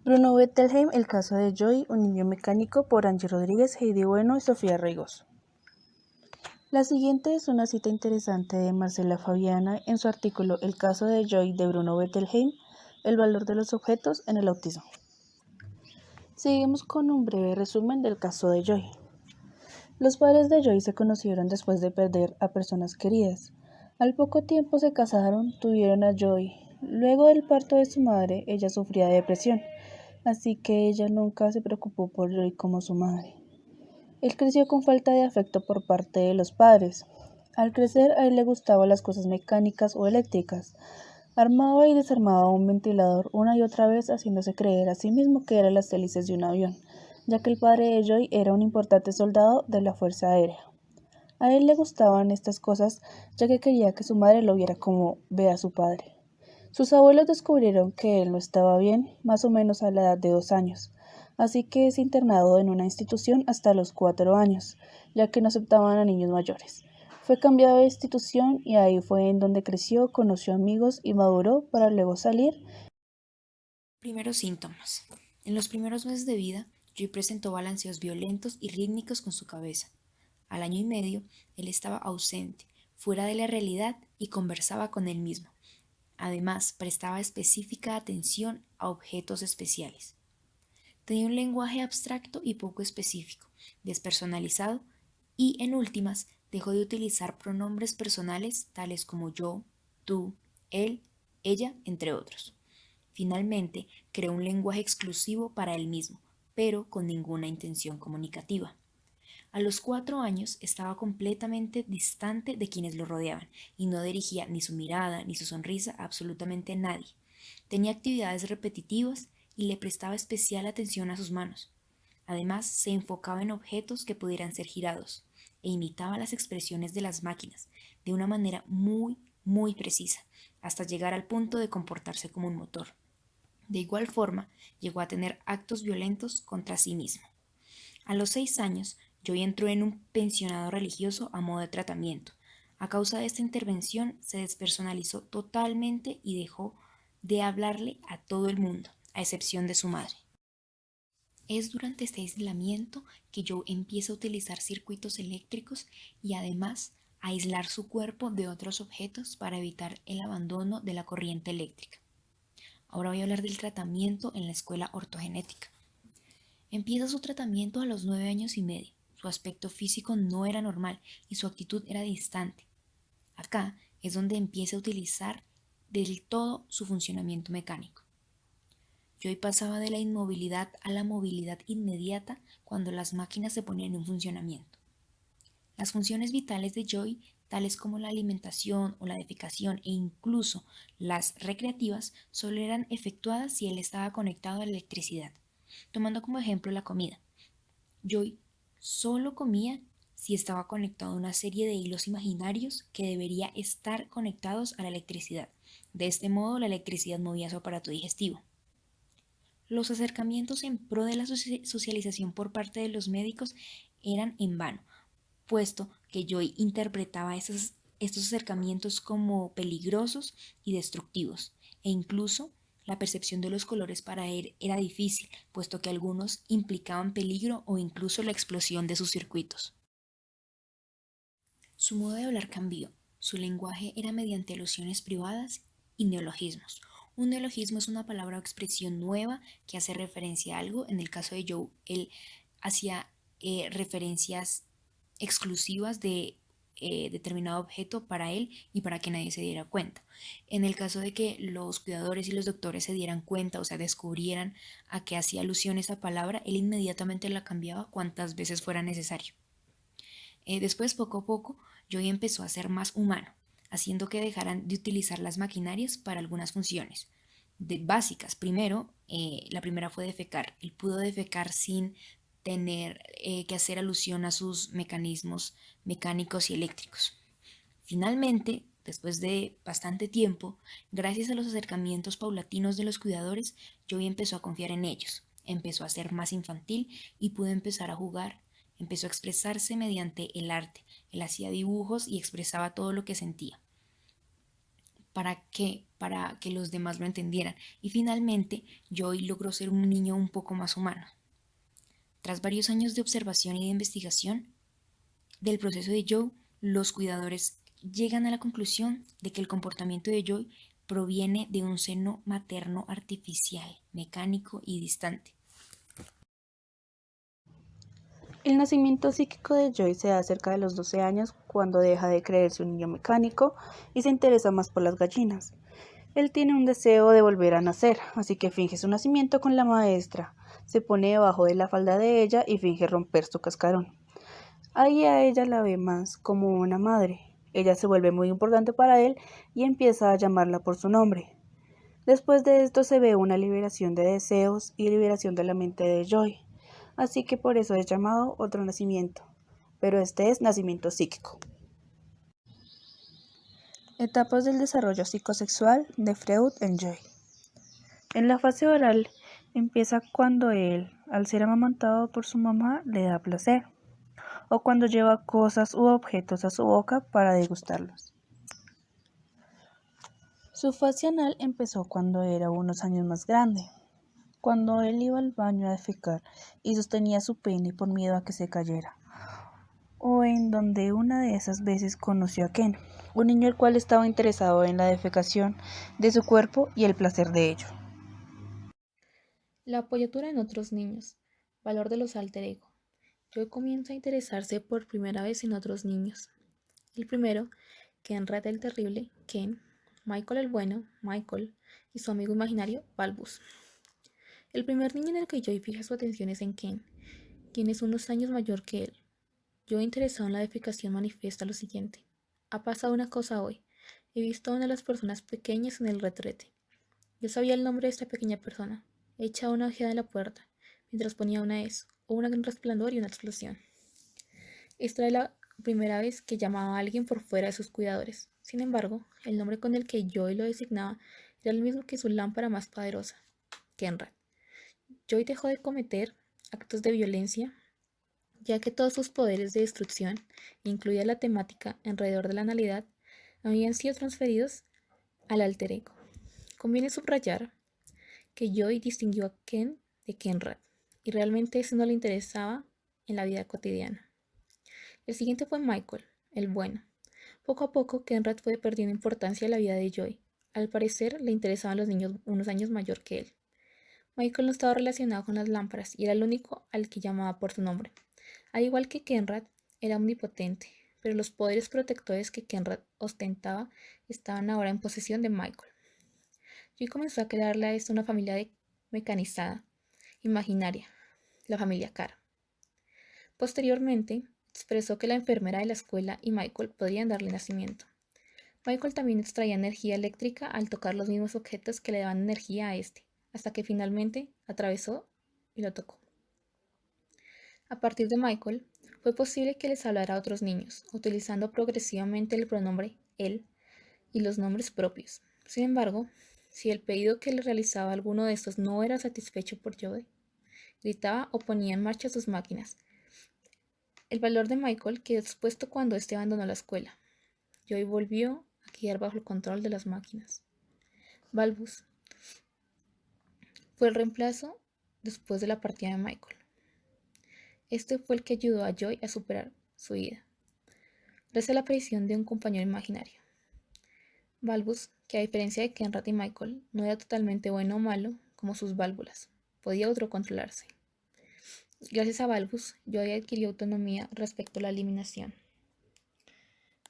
Bruno Bettelheim, El caso de Joy, un niño mecánico, por Angie Rodríguez, Heidi Bueno y Sofía Reigos. La siguiente es una cita interesante de Marcela Fabiana en su artículo El caso de Joy de Bruno Bettelheim, el valor de los objetos en el autismo. Seguimos con un breve resumen del caso de Joy. Los padres de Joy se conocieron después de perder a personas queridas. Al poco tiempo se casaron, tuvieron a Joy. Luego del parto de su madre, ella sufría de depresión, así que ella nunca se preocupó por Joy como su madre. Él creció con falta de afecto por parte de los padres. Al crecer, a él le gustaban las cosas mecánicas o eléctricas. Armaba y desarmaba un ventilador una y otra vez, haciéndose creer a sí mismo que eran las hélices de un avión, ya que el padre de Joy era un importante soldado de la Fuerza Aérea. A él le gustaban estas cosas, ya que quería que su madre lo viera como ve a su padre. Sus abuelos descubrieron que él no estaba bien, más o menos a la edad de 2 años, así que es internado en una institución hasta los 4 años, ya que no aceptaban a niños mayores. Fue cambiado de institución y ahí fue en donde creció, conoció amigos y maduró para luego salir. Primeros síntomas. En los primeros meses de vida, Joy presentó balanceos violentos y rítmicos con su cabeza. Al año y medio, él estaba ausente, fuera de la realidad y conversaba con él mismo. Además, prestaba específica atención a objetos especiales. Tenía un lenguaje abstracto y poco específico, despersonalizado y, en últimas, dejó de utilizar pronombres personales tales como yo, tú, él, ella, entre otros. Finalmente, creó un lenguaje exclusivo para él mismo, pero con ninguna intención comunicativa. A los 4 años estaba completamente distante de quienes lo rodeaban y no dirigía ni su mirada ni su sonrisa a absolutamente nadie. Tenía actividades repetitivas y le prestaba especial atención a sus manos. Además, se enfocaba en objetos que pudieran ser girados e imitaba las expresiones de las máquinas de una manera muy precisa, hasta llegar al punto de comportarse como un motor. De igual forma, llegó a tener actos violentos contra sí mismo. A los 6 años, Joy entró en un pensionado religioso a modo de tratamiento. A causa de esta intervención, se despersonalizó totalmente y dejó de hablarle a todo el mundo, a excepción de su madre. Es durante este aislamiento que Joe empieza a utilizar circuitos eléctricos y además a aislar su cuerpo de otros objetos para evitar el abandono de la corriente eléctrica. Ahora voy a hablar del tratamiento en la escuela ortogenética. Empieza su tratamiento a los 9 años y medio. Su aspecto físico no era normal y su actitud era distante. Acá es donde empieza a utilizar del todo su funcionamiento mecánico. Joy pasaba de la inmovilidad a la movilidad inmediata cuando las máquinas se ponían en funcionamiento. Las funciones vitales de Joy, tales como la alimentación o la defecación e incluso las recreativas, solo eran efectuadas si él estaba conectado a la electricidad. Tomando como ejemplo la comida. Joy solo comía si estaba conectado a una serie de hilos imaginarios que debería estar conectados a la electricidad. De este modo, la electricidad movía su aparato digestivo. Los acercamientos en pro de la socialización por parte de los médicos eran en vano, puesto que Joy interpretaba estos acercamientos como peligrosos y destructivos, e incluso la percepción de los colores para él era difícil, puesto que algunos implicaban peligro o incluso la explosión de sus circuitos. Su modo de hablar cambió. Su lenguaje era mediante alusiones privadas y neologismos. Un neologismo es una palabra o expresión nueva que hace referencia a algo. En el caso de Joe, él hacía referencias exclusivas de determinado objeto para él y para que nadie se diera cuenta. En el caso de que los cuidadores y los doctores se dieran cuenta, o sea, descubrieran a qué hacía alusión esa palabra, él inmediatamente la cambiaba cuantas veces fuera necesario. Después, poco a poco, Joy empezó a ser más humano, haciendo que dejaran de utilizar las maquinarias para algunas funciones básicas. Primero, la primera fue defecar. Él pudo defecar sin tener que hacer alusión a sus mecanismos mecánicos y eléctricos. Finalmente, después de bastante tiempo, gracias a los acercamientos paulatinos de los cuidadores, Joey empezó a confiar en ellos, empezó a ser más infantil y pudo empezar a jugar, empezó a expresarse mediante el arte. Él hacía dibujos y expresaba todo lo que sentía. ¿Para qué? Para que los demás lo entendieran. Y finalmente, Joy logró ser un niño un poco más humano. Tras varios años de observación y de investigación del proceso de Joy, los cuidadores llegan a la conclusión de que el comportamiento de Joy proviene de un seno materno artificial, mecánico y distante. El nacimiento psíquico de Joy se da cerca de los 12 años, cuando deja de creerse un niño mecánico y se interesa más por las gallinas. Él tiene un deseo de volver a nacer, así que finge su nacimiento con la maestra, se pone debajo de la falda de ella y finge romper su cascarón. Ahí a ella la ve más como una madre. Ella se vuelve muy importante para él y empieza a llamarla por su nombre. Después de esto se ve una liberación de deseos y liberación de la mente de Joy, así que por eso es llamado otro nacimiento, pero este es nacimiento psíquico. Etapas del desarrollo psicosexual de Freud en Joy. En la fase oral empieza cuando él, al ser amamantado por su mamá, le da placer, o cuando lleva cosas u objetos a su boca para degustarlos. Su fase anal empezó cuando era unos años más grande, cuando él iba al baño a defecar y sostenía su pene por miedo a que se cayera, o en donde una de esas veces conoció a Ken, un niño el cual estaba interesado en la defecación de su cuerpo y el placer de ello. La apoyatura en otros niños. Valor de los alter ego. Joy comienza a interesarse por primera vez en otros niños. El primero, Kenrad el terrible, Ken, Michael el bueno, Michael, y su amigo imaginario, Balbus. El primer niño en el que Joy fija su atención es en Ken, quien es unos años mayor que él. Joy, interesado en la defecación, manifiesta lo siguiente: ha pasado una cosa hoy. He visto a una de las personas pequeñas en el retrete. Yo sabía el nombre de esta pequeña persona. He echado una ojeada en la puerta, mientras ponía una S, o un gran resplandor y una explosión. Esta era la primera vez que llamaba a alguien por fuera de sus cuidadores. Sin embargo, el nombre con el que Joy lo designaba era el mismo que su lámpara más poderosa, Kenrad. Joy dejó de cometer actos de violencia, ya que todos sus poderes de destrucción, incluida la temática alrededor de la analidad, habían sido transferidos al alter ego. Conviene subrayar que Joy distinguió a Ken de Kenrad, y realmente eso no le interesaba en la vida cotidiana. El siguiente fue Michael, el bueno. Poco a poco, Kenrad fue perdiendo importancia en la vida de Joy. Al parecer, le interesaban los niños unos años mayor que él. Michael no estaba relacionado con las lámparas y era el único al que llamaba por su nombre. Al igual que Kenrad, era omnipotente, pero los poderes protectores que Kenrad ostentaba estaban ahora en posesión de Michael. Joy comenzó a crearle a esto una familia mecanizada, imaginaria, la familia Carr. Posteriormente, expresó que la enfermera de la escuela y Michael podrían darle nacimiento. Michael también extraía energía eléctrica al tocar los mismos objetos que le daban energía a este, hasta que finalmente atravesó y lo tocó. A partir de Michael, fue posible que les hablara a otros niños, utilizando progresivamente el pronombre él y los nombres propios. Sin embargo, si el pedido que le realizaba alguno de estos no era satisfecho por Joy, gritaba o ponía en marcha sus máquinas. El valor de Michael quedó expuesto cuando éste abandonó la escuela. Joy volvió a quedar bajo el control de las máquinas. Balbus fue el reemplazo después de la partida de Michael. Este fue el que ayudó a Joy a superar su ida, gracias a la aparición de un compañero imaginario. Balbus, que a diferencia de Kenrad y Michael, no era totalmente bueno o malo como sus válvulas, podía autocontrolarse. Gracias a Balbus, Joy adquirió autonomía respecto a la eliminación.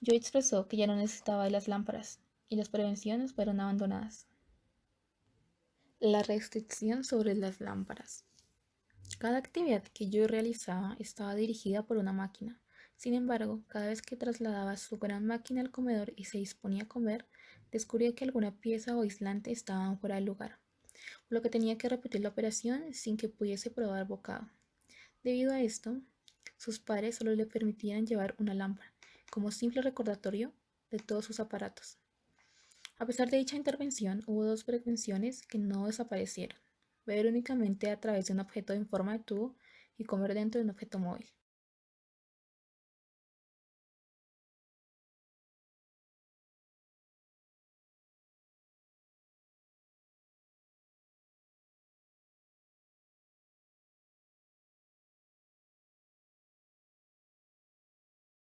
Joy expresó que ya no necesitaba de las lámparas, y las prevenciones fueron abandonadas. La restricción sobre las lámparas. Cada actividad que Joy realizaba estaba dirigida por una máquina. Sin embargo, cada vez que trasladaba su gran máquina al comedor y se disponía a comer, descubría que alguna pieza o aislante estaba fuera del lugar, por lo que tenía que repetir la operación sin que pudiese probar bocado. Debido a esto, sus padres solo le permitían llevar una lámpara, como simple recordatorio de todos sus aparatos. A pesar de dicha intervención, hubo dos prevenciones que no desaparecieron: beber únicamente a través de un objeto en forma de tubo y comer dentro de un objeto móvil.